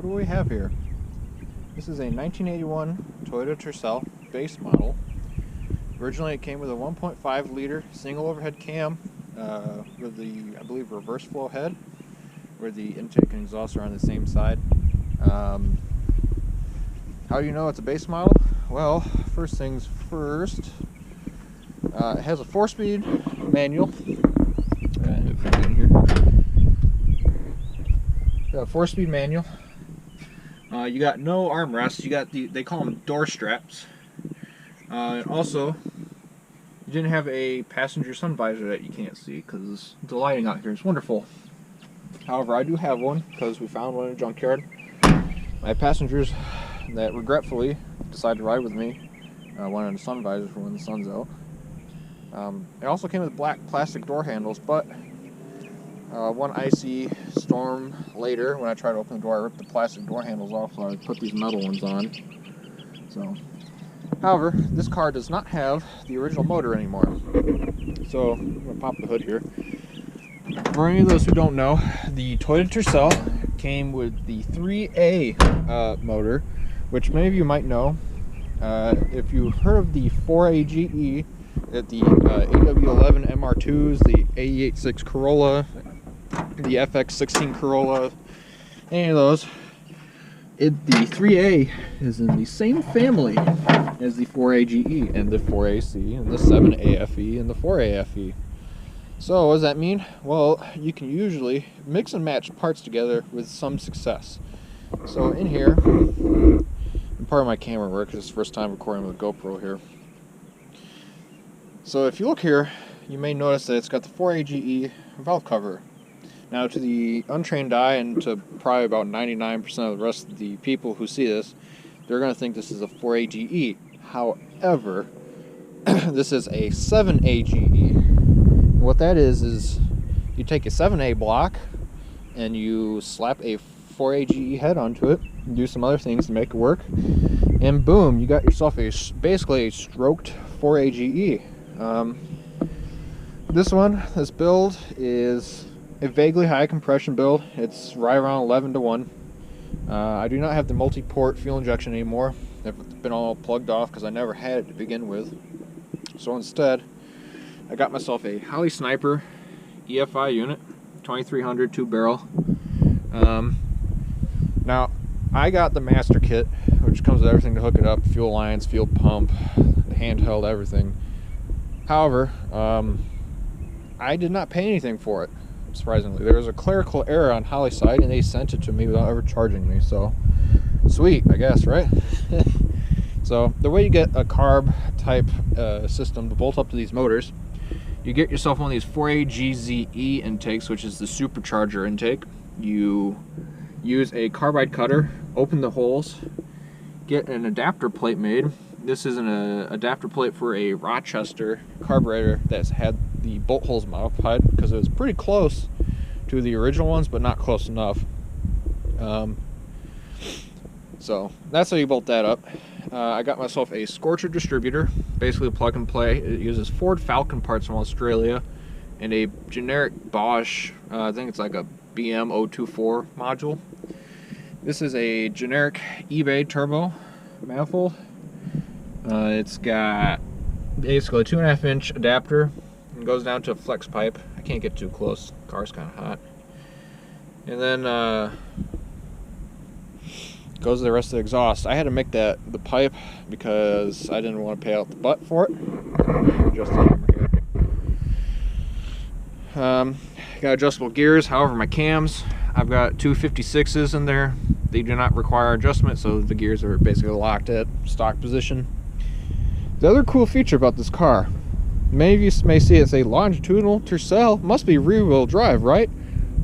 do we have here? This is a 1981 Toyota Tercel base model. Originally it came with a 1.5 liter single overhead cam with the, I believe, reverse flow head, where the intake and exhaust are on the same side. How do you know it's a base model? Well, first things first, it has a 4-speed manual. If I get in here. A 4-speed manual. You got no armrests. You got they call them door straps. And also, you didn't have a passenger sun visor that you can't see because the lighting out here is wonderful. However, I do have one because we found one in a junkyard. My passengers that regretfully decided to ride with me wanted a sun visor for when the sun's out. It also came with black plastic door handles, but one icy storm later, when I tried to open the door, I ripped the plastic door handles off, so I put these metal ones on. So, however, this car does not have the original motor anymore. So, I'm going to pop the hood here. For any of those who don't know, the Toyota Tercel came with the 3A motor, which many of you might know. If you've heard of the 4AGE, at the AW11 MR2s, the AE86 Corolla, the FX16 Corolla, any of those, the 3A is in the same family as the 4AGE and the 4AC and the 7AFE and the 4AFE. So what does that mean? Well, you can usually mix and match parts together with some success. So in here, and part of my camera work, it's the first time recording with a GoPro here. So if you look here, you may notice that it's got the 4AGE valve cover. Now, to the untrained eye, and to probably about 99% of the rest of the people who see this, they're going to think this is a 4AGE. However, this is a 7AGE. And what that is you take a 7A block and you slap a 4AGE head onto it, and do some other things to make it work, and boom, you got yourself basically a stroked 4AGE. This build is a vaguely high compression build. It's right around 11 to 1. I do not have the multi-port fuel injection anymore. They've been all plugged off because I never had it to begin with. So instead, I got myself a Holley Sniper EFI unit, 2300 2-barrel. Now, I got the master kit, which comes with everything to hook it up: fuel lines, fuel pump, handheld, everything. However, I did not pay anything for it, surprisingly. There was a clerical error on Holley's side, and they sent it to me without ever charging me, so sweet, I guess, right? So, the way you get a carb type system to bolt up to these motors, you get yourself one of these 4AGZE intakes, which is the supercharger intake. You use a carbide cutter, open the holes, get an adapter plate made. This is an adapter plate for a Rochester carburetor that's had the bolt holes modified because it was pretty close to the original ones, but not close enough. So that's how you bolt that up. I got myself a Scorcher distributor, basically plug and play. It uses Ford Falcon parts from Australia and a generic Bosch, I think it's like a BM024 module. This is a generic eBay turbo manifold. It's got basically a 2.5-inch adapter and goes down to a flex pipe. I can't get too close, the car's kind of hot. And then goes to the rest of the exhaust. I had to make the pipe because I didn't want to pay out the butt for it. Just the hammer here. Got adjustable gears. However, my cams, I've got two 56s in there. They do not require adjustment, so the gears are basically locked at stock position. The other cool feature about this car, many of you may see it's a longitudinal Tercel. Must be rear-wheel drive, right?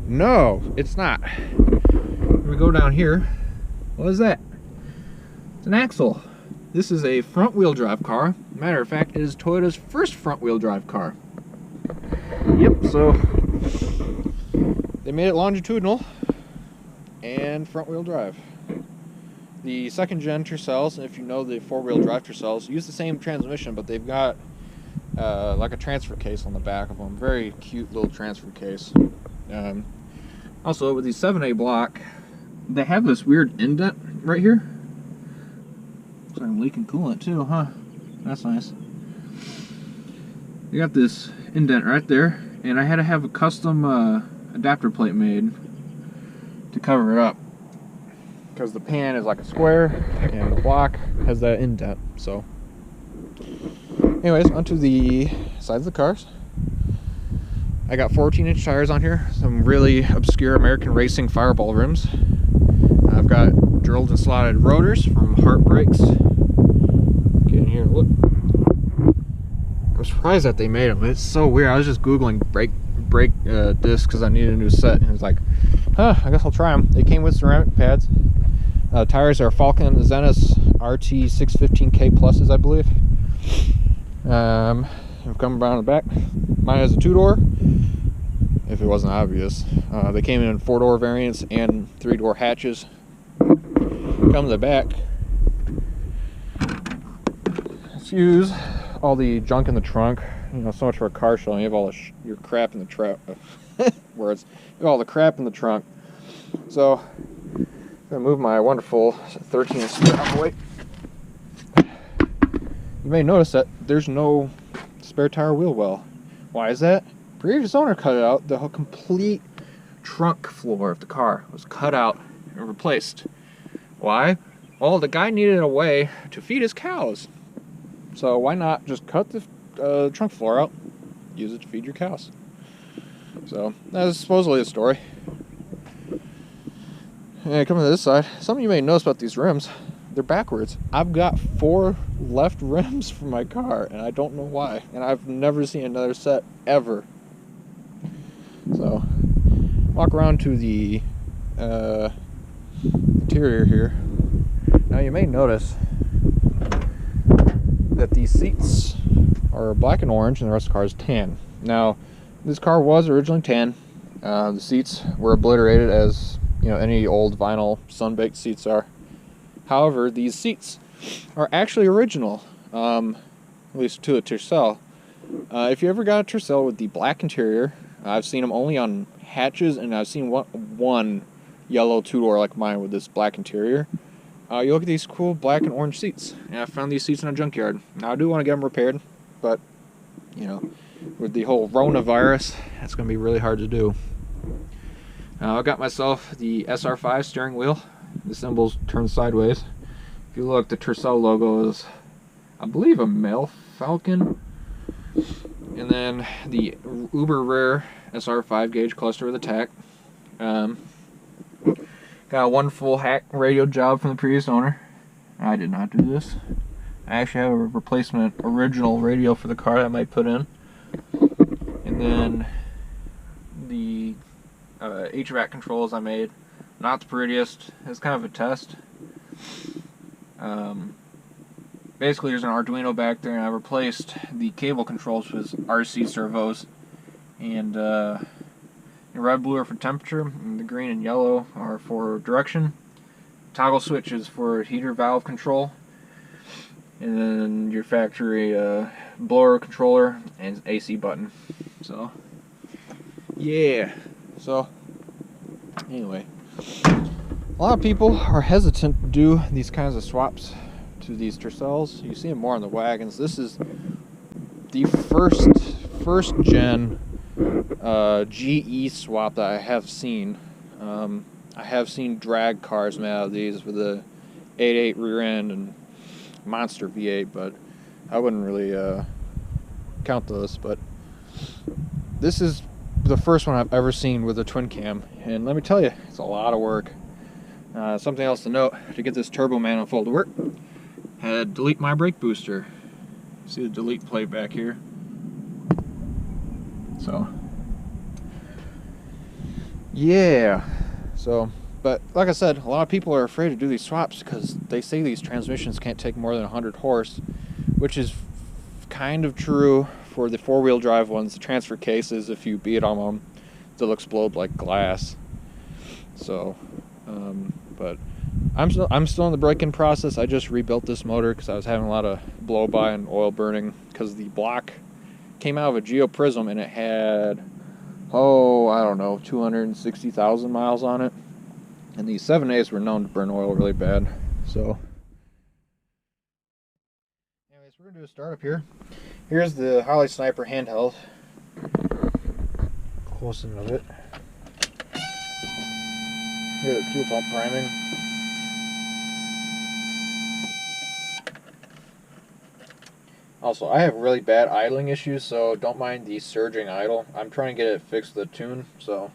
No, it's not. When we go down here, what is that? It's an axle. This is a front-wheel drive car. Matter of fact, it is Toyota's first front-wheel drive car. Yep, so they made it longitudinal and front-wheel drive. The second-gen Tercels, if you know the four-wheel drive Tercels, use the same transmission, but they've got like a transfer case on the back of them. Very cute little transfer case. Also, with the 7A block, they have this weird indent right here. Looks like I'm leaking coolant too, huh? That's nice. They got this indent right there, and I had to have a custom adapter plate made to cover it up, because the pan is like a square and the block has that indent. So anyways, onto the sides of the cars. I got 14-inch tires on here, some really obscure American racing Fireball rims. I've got drilled and slotted rotors from Hart Brakes. Get in here and look. I'm surprised that they made them. It's so weird. I was just googling brake discs because I needed a new set, and it was like, huh, I guess I'll try them. They came with ceramic pads. Tires are Falcon Zenith RT 615K pluses, I believe. I've come around the back. Mine has a 2-door, if it wasn't obvious. They came in 4-door variants and 3-door hatches. Come to the back. Excuse all the junk in the trunk. You know, so much for a car show. You have all your crap in the trunk. Words. You have all the crap in the trunk. So, I'm gonna move my wonderful 13-inch split out of the way. You may notice that there's no spare tire wheel well. Why is that? Previous owner cut it out. The whole complete trunk floor of the car was cut out and replaced. Why? Well, the guy needed a way to feed his cows. So why not just cut the trunk floor out, use it to feed your cows? So that is supposedly the story. And coming to this side, something you may notice about these rims, they're backwards. I've got 4 left rims for my car, and I don't know why. And I've never seen another set ever. So, walk around to the interior here. Now you may notice that these seats are black and orange, and the rest of the car is tan. Now, this car was originally tan. The seats were obliterated, as you know, any old vinyl sun-baked seats are. However, these seats are actually original, at least to a Tercel. If you ever got a Tercel with the black interior, I've seen them only on hatches, and I've seen one yellow 2-door like mine with this black interior. You look at these cool black and orange seats, and I found these seats in a junkyard. Now, I do want to get them repaired, but, you know, with the whole Rona virus, that's going to be really hard to do. I got myself the SR5 steering wheel. The symbols turn sideways. If you look, the Tercel logo is, I believe, a male falcon. And then the uber rare SR5 gauge cluster with a tack. Got a wonderful hack radio job from the previous owner. I did not do this. I actually have a replacement original radio for the car that I might put in. And then the HVAC controls I made. Not the prettiest. It's kind of a test. Basically, there's an Arduino back there, and I replaced the cable controls with RC servos. And the red, blue are for temperature, and the green and yellow are for direction. Toggle switches for heater valve control. And then your factory blower controller and AC button. So, yeah. So, anyway. A lot of people are hesitant to do these kinds of swaps to these Tercels. You see them more on the wagons. This is the first gen GE swap that I have seen. I have seen drag cars made out of these with a 8.8 rear end and monster V8, but I wouldn't really count those. But this is the first one I've ever seen with a twin cam, and let me tell you, it's a lot of work. Something else to note, to get this turbo manifold to work, had to delete my brake booster. See the delete plate back here. So, yeah. So, but like I said, a lot of people are afraid to do these swaps because they say these transmissions can't take more than 100 horse, which is kind of true for the 4-wheel drive ones. The transfer cases, if you beat on them, they'll explode like glass. So, but I'm still in the break-in process. I just rebuilt this motor because I was having a lot of blow-by and oil burning because the block came out of a Geo Prism and it had, I don't know, 260,000 miles on it. And these 7As were known to burn oil really bad. So, anyways, we're going to do a startup here. Here's the Holley Sniper handheld. Close-in of it. Here's the fuel pump priming. Also, I have really bad idling issues, so don't mind the surging idle. I'm trying to get it fixed with a tune, so